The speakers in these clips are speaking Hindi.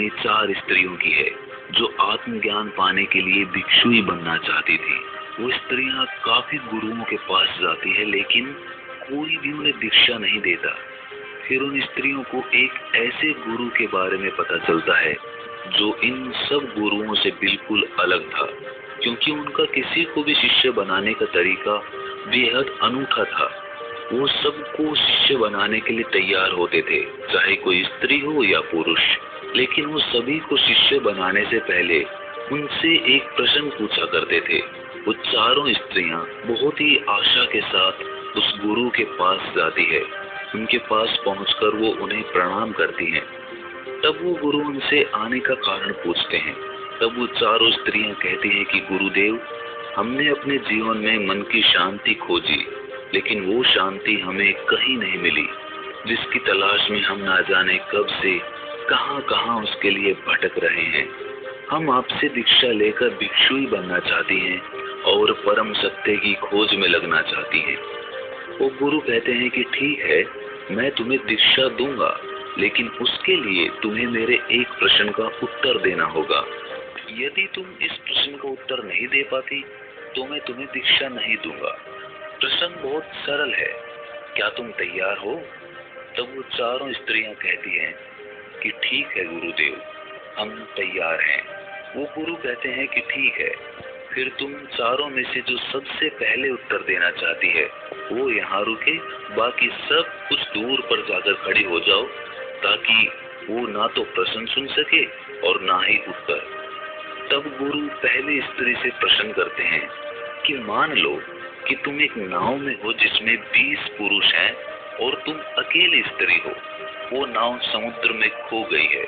कहानी 4 स्त्रियों की है जो आत्मज्ञान पाने के लिए भिक्षुई बनना चाहती थी। वो स्त्रियां काफी गुरुओं के पास जाती है लेकिन कोई भी उन्हें दीक्षा नहीं देता। फिर उन स्त्रियों को एक ऐसे गुरु के बारे में पता चलता है जो इन सब गुरुओं से बिल्कुल अलग था, क्योंकि उनका किसी को भी शिष्य बनाने का तरीका बेहद अनूठा था। वो सबको शिष्य बनाने के लिए तैयार होते थे, चाहे कोई स्त्री हो या पुरुष। लेकिन वो सभी को शिष्य बनाने से पहले उनसे एक प्रश्न पूछा करते थे। वो चारों स्त्रियां बहुत ही आशा के साथ उस गुरु के पास जाती है। उनके पास पहुंचकर वो उन्हें प्रणाम करती हैं। तब वो गुरु उनसे आने का कारण पूछते हैं। तब वो चारों स्त्रियां कहती हैं कि गुरुदेव, हमने अपने जीवन में मन की शांति खोजी, लेकिन वो शांति हमें कहीं नहीं मिली, जिसकी तलाश में हम ना जाने कब से कहां उसके लिए भटक रहे हैं। हम आपसे दीक्षा लेकर भिक्षुई बनना चाहती हैं और परम सत्य की खोज में लगना चाहती हैं। वो गुरु कहते हैं कि ठीक है, मैं तुम्हें दीक्षा दूंगा, लेकिन उसके लिए तुम्हें मेरे एक प्रश्न का उत्तर देना होगा। यदि तुम इस प्रश्न का उत्तर नहीं दे पाती तो मैं तुम्हें दीक्षा नहीं दूंगा। प्रश्न बहुत सरल है, क्या तुम तैयार हो? तब वो चारों स्त्रियां कहती हैं कि ठीक है गुरुदेव, हम तैयार हैं। वो गुरु कहते हैं कि ठीक है, फिर तुम चारों में से जो सबसे पहले उत्तर देना चाहती है वो यहाँ रुके, बाकी सब कुछ दूर पर जाकर खड़ी हो जाओ, ताकि वो ना तो प्रश्न सुन सके और ना ही उत्तर। तब गुरु पहली स्त्री से प्रश्न करते हैं कि मान लो कि तुम एक नाव में हो जिसमें 20 पुरुष हैं और तुम अकेली स्त्री हो। वो नाव समुद्र में खो गई है,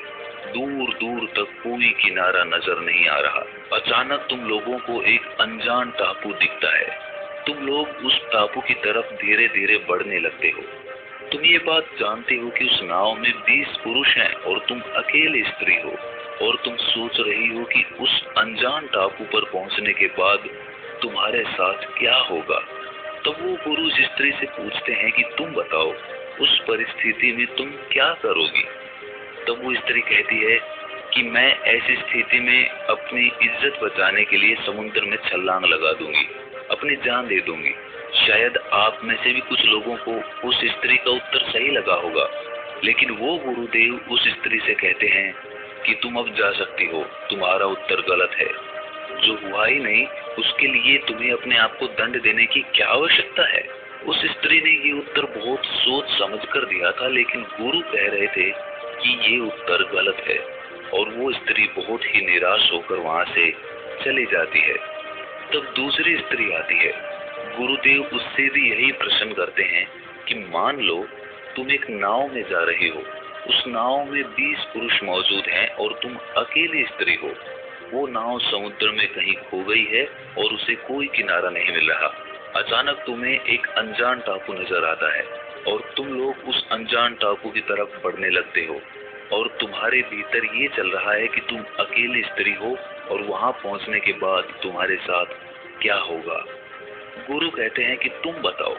दूर दूर तक कोई किनारा नजर नहीं आ रहा। अचानक तुम लोगों को एक अनजान टापू दिखता है। तुम लोग उस टापू की तरफ धीरे धीरे बढ़ने लगते हो। तुम ये बात जानते हो कि उस नाव में 20 पुरुष हैं और तुम अकेली स्त्री हो, और तुम सोच रही हो कि उस अनजान टापू पर पहुंचने के बाद तुम्हारे साथ क्या होगा। तब वो गुरु उस स्त्री से पूछते हैं कि तुम बताओ, उस परिस्थिति में तुम क्या करोगी? तब वो स्त्री कहती है कि मैं ऐसी स्थिति में अपनी इज्जत बचाने के लिए समुद्र में छलांग लगा दूंगी, अपनी जान दे दूंगी। शायद आप में से भी कुछ लोगों को उस स्त्री का उत्तर सही लगा होगा, लेकिन वो गुरुदेव उस स्त्री से कहते हैं कि तुम अब जा सकती हो, तुम्हारा उत्तर गलत है। जो हुआ ही नहीं उसके लिए तुम्हें अपने आप को दंड देने की क्या आवश्यकता है? उस स्त्री ने ये उत्तर बहुत सोच समझ कर दिया था, लेकिन गुरु कह रहे थे कि ये उत्तर गलत है, और वो स्त्री बहुत ही निराश होकर वहां से चली जाती है। तब दूसरी स्त्री आती है। गुरुदेव उससे भी यही प्रश्न करते हैं कि मान लो तुम एक नाव में जा रही हो, उस नाव में 20 पुरुष मौजूद हैं और तुम अकेली स्त्री हो। वो नाव समुद्र में कहीं खो गई है और उसे कोई किनारा नहीं मिल रहा। अचानक तुम्हें एक अनजान टापू नजर आता है और तुम लोग उस अनजान टापू की तरफ बढ़ने लगते हो, और तुम्हारे भीतर ये चल रहा है कि तुम अकेली स्त्री हो और वहां पहुंचने के बाद तुम्हारे साथ क्या होगा। गुरु कहते हैं कि तुम बताओ,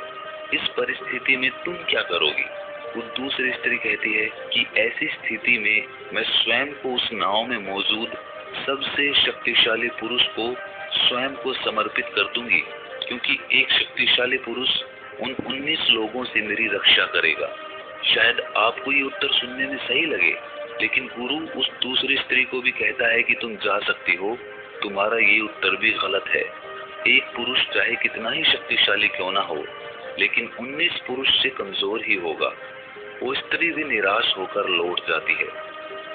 इस परिस्थिति में तुम क्या करोगी? वो दूसरी स्त्री कहती है कि ऐसी स्थिति में मैं स्वयं को उस नाव में मौजूद सबसे शक्तिशाली पुरुष को स्वयं को समर्पित कर दूंगी, क्योंकि एक शक्तिशाली पुरुष उन 19 लोगों से मेरी रक्षा करेगा। शायद आपको ये उत्तर सुनने में सही लगे, लेकिन गुरु उस दूसरी स्त्री को भी कहता है कि तुम जा सकती हो, तुम्हारा ये उत्तर भी गलत है। एक पुरुष चाहे कितना ही शक्तिशाली क्यों ना हो, लेकिन 19 पुरुष से कमजोर ही होगा। वो स्त्री भी निराश होकर लौट जाती है।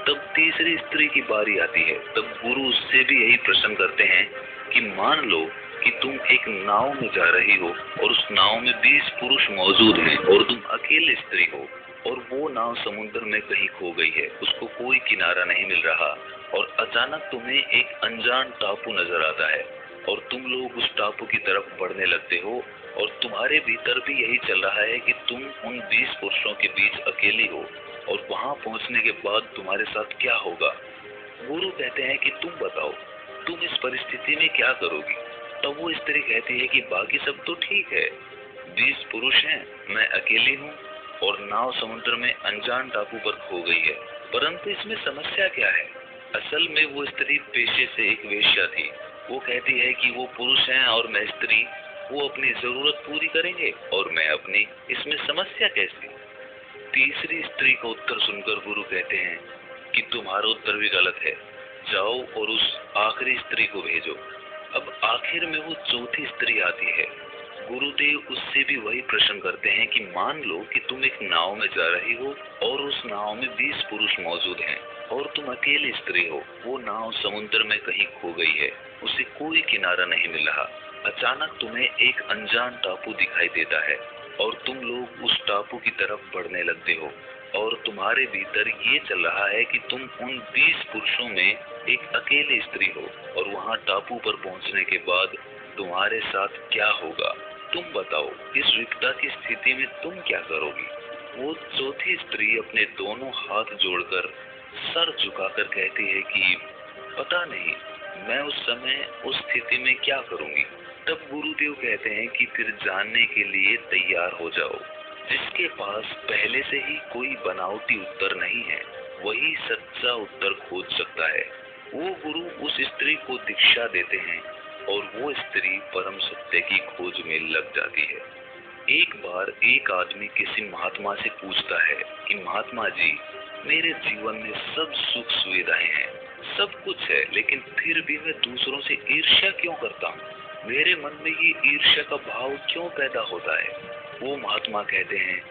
तब तीसरी स्त्री की बारी आती है। तब गुरु उससे भी यही प्रश्न करते हैं कि मान लो कि तुम एक नाव में जा रही हो और उस नाव में 20 पुरुष मौजूद हैं और तुम अकेली स्त्री हो, और वो नाव समुद्र में कहीं खो गई है, उसको कोई किनारा नहीं मिल रहा, और अचानक तुम्हें एक अनजान टापू नजर आता है और तुम लोग उस टापू की तरफ बढ़ने लगते हो, और तुम्हारे भीतर भी यही चल रहा है कि तुम उन 20 पुरुषों के बीच अकेली हो, और वहां पहुंचने के बाद तुम्हारे साथ क्या होगा। गुरु कहते हैं कि तुम बताओ, तुम इस परिस्थिति में क्या करोगी। तब वो स्त्री कहती है कि बाकी सब तो ठीक है, 20 पुरुष हैं, मैं अकेली हूँ, और नाव समुद्र में अनजान टापू पर खो गई है। परंतु इसमें समस्या क्या है? असल में वो स्त्री पेशे से एक वेश्या थी। वो कहती है कि वो पुरुष हैं और मैं स्त्री, वो अपनी जरूरत पूरी करेंगे और मैं अपनी। इसमें समस्या कैसी? तीसरी स्त्री का उत्तर सुनकर गुरु कहते हैं कि तुम्हारा उत्तर भी गलत है, जाओ और उस आखिरी स्त्री को भेजो। अब आखिर में वो चौथी स्त्री आती है। गुरुदेव उससे भी वही प्रश्न करते हैं कि मान लो कि तुम एक नाव में जा रही हो और उस नाव में 20 पुरुष मौजूद हैं और तुम अकेली स्त्री हो। वो नाव समुद्र में कहीं खो गई है, उसे कोई किनारा नहीं मिल रहा। अचानक तुम्हें एक अनजान टापू दिखाई देता है और तुम लोग उस टापू की तरफ बढ़ने लगते हो और तुम्हारे भीतर ये चल रहा है कि तुम उन 20 पुरुषों में एक अकेली स्त्री हो और वहाँ टापू पर पहुँचने के बाद तुम्हारे साथ क्या होगा? तुम बताओ, इस विपदा की स्थिति में तुम क्या करोगी? वो चौथी स्त्री अपने दोनों हाथ जोड़कर सर झुकाकर कहती है कि पता नहीं, मैं उस समय उस स्थिति में क्या करूंगी। तब गुरुदेव कहते हैं कि फिर जानने के लिए तैयार हो जाओ। जिसके पास पहले से ही कोई बनावटी उत्तर नहीं है, वही सच्चा उत्तर खोज सकता है। वो गुरु उस स्त्री को दीक्षा देते हैं और वो स्त्री परम सत्य की खोज में लग जाती है। एक बार एक आदमी किसी महात्मा से पूछता है कि महात्मा जी, मेरे जीवन में सब सुख सुविधाएं हैं, सब कुछ है, लेकिन फिर भी मैं दूसरों से ईर्ष्या क्यों करता हूँ? मेरे मन में ये ईर्ष्या का भाव क्यों पैदा होता है? वो महात्मा कहते हैं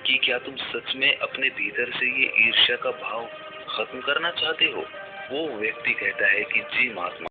कि क्या तुम सच में अपने भीतर से ये ईर्ष्या का भाव खत्म करना चाहते हो? वो व्यक्ति कहता है कि जी महात्मा